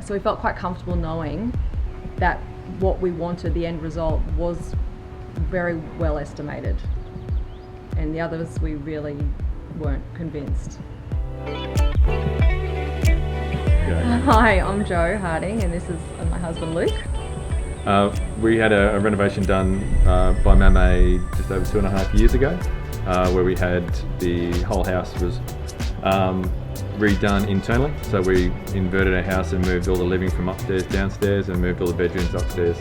So we felt quite comfortable knowing that what we wanted, the end result, was very well estimated. And the others, we really weren't convinced. Hi, I'm Jo Harding, and this is my husband Luke. We had a renovation done by Mame just over 2.5 years ago, where we had the whole house was redone internally. So we inverted our house and moved all the living from upstairs downstairs and moved all the bedrooms upstairs.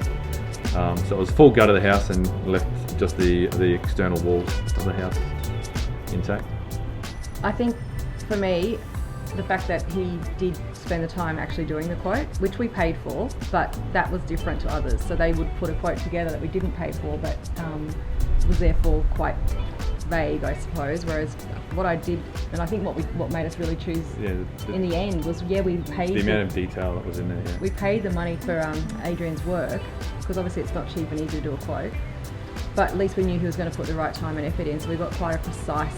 So it was full gut of the house and left just the external walls of the house intact. I think for me, the fact that he did spend the time actually doing the quote, which we paid for, but that was different to others. So they would put a quote together that we didn't pay for, but was therefore quite vague, I suppose. Whereas what I did, and I think what made us really choose in the end was, we paid the amount of detail that was in there. Yeah. We paid the money for Adrian's work, because obviously it's not cheap and easy to do a quote, but at least we knew he was going to put the right time and effort in, so we got quite a precise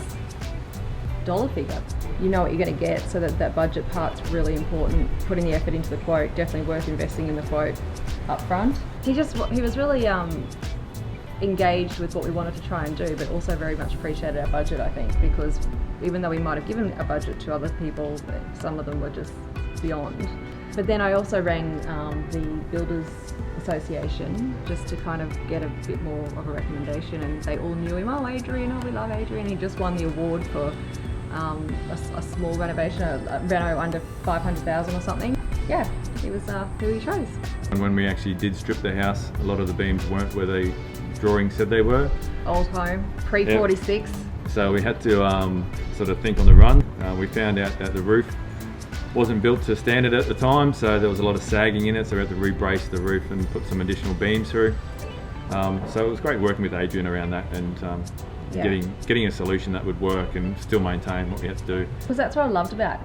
dollar figure. You know what you're going to get, so that budget part's really important. Putting the effort into the quote, definitely worth investing in the quote up front. He was really engaged with what we wanted to try and do, but also very much appreciated our budget, I think, because even though we might have given a budget to other people, some of them were just beyond. But then I also rang the Builders Association just to kind of get a bit more of a recommendation, and they all knew him. Oh, Adrian, we love Adrian. He just won the award for a small renovation, a reno under 500,000 or something. Yeah, he was who he chose. And when we actually did strip the house, a lot of the beams weren't where the drawing said they were. Old home, pre-46. Yep. So we had to sort of think on the run. We found out that the roof wasn't built to standard at the time, so there was a lot of sagging in it, so we had to re-brace the roof and put some additional beams through. So it was great working with Adrian around that, and getting a solution that would work and still maintain what we had to do. Because that's what I loved about,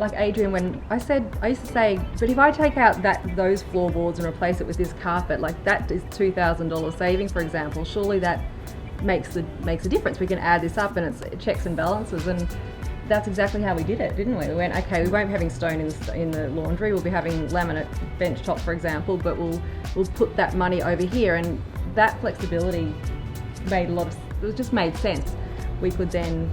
like, Adrian, when I used to say, but if I take out those floorboards and replace it with this carpet, like that is $2,000 saving, for example. Surely that makes a difference. We can add this up, and it's checks and balances, and that's exactly how we did it, didn't we? We went, okay, we won't be having stone in the laundry. We'll be having laminate bench top, for example, but we'll put that money over here, and that flexibility just made sense. We could then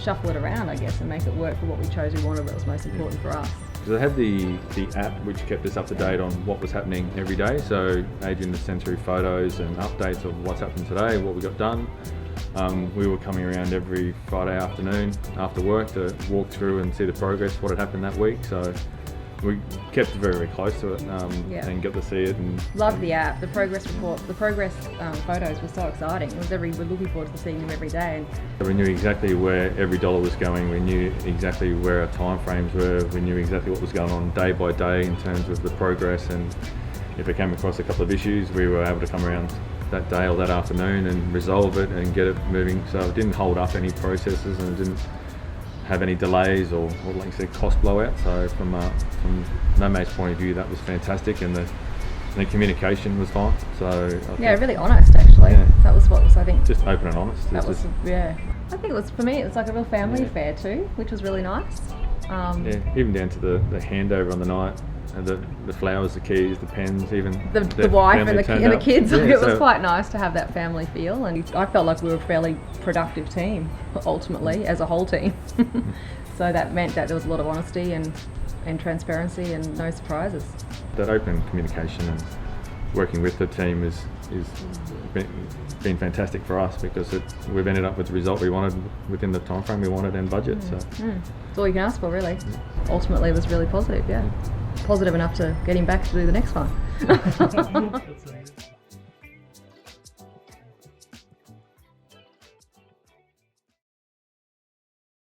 shuffle it around, I guess, and make it work for what we chose we wanted, that was most important for us. So I had the app which kept us up to date on what was happening every day. So Adrian would send through photos and updates of what's happened today, what we got done. We were coming around every Friday afternoon after work to walk through and see the progress, what had happened that week. So we kept very, very close to it and got to see it. And loved the app. The progress report, the progress photos were so exciting. We're looking forward to seeing them every day. We knew exactly where every dollar was going. We knew exactly where our time frames were. We knew exactly what was going on day by day in terms of the progress, and if we came across a couple of issues, we were able to come around that day or that afternoon and resolve it and get it moving. So it didn't hold up any processes, and it didn't have any delays or like you said, cost blowout. So from Mame's point of view, that was fantastic, and the communication was fine. So really honest, actually. Yeah. That was what was, I think, just open and honest. I think it was, for me, it was like a real family affair too, which was really nice. Even down to the handover on the night. And the flowers, the keys, the pens, even the wife and the kids. Yeah, it was quite nice to have that family feel, and I felt like we were a fairly productive team, ultimately, as a whole team. So that meant that there was a lot of honesty and transparency and no surprises. That open communication and working with the team is been fantastic for us, because we've ended up with the result we wanted within the time frame we wanted and budget. So it's all you can ask for, really. Ultimately, it was really positive. Positive enough to get him back to do the next one.